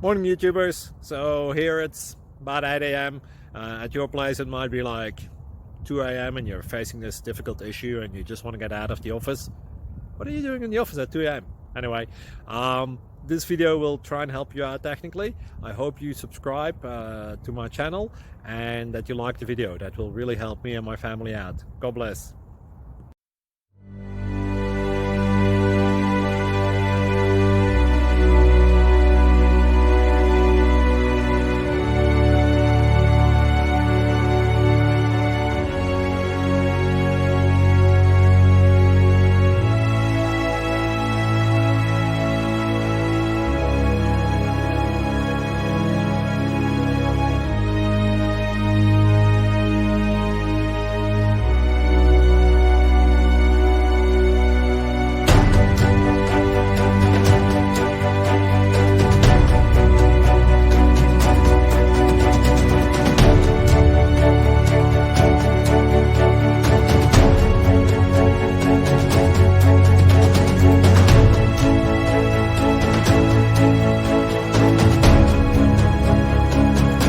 Morning, YouTubers. So here it's about 8 a.m. At your place, it might be like 2 a.m. and you're facing this difficult issue and you just want to get out of the office. What are you doing in the office at 2 a.m.? Anyway, this video will try and help you out technically. I hope you subscribe to my channel and that you like the video. That will really help me and my family out. God bless.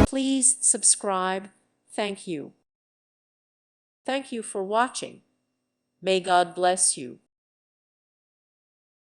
Please subscribe. Thank you. Thank you for watching. May God bless you.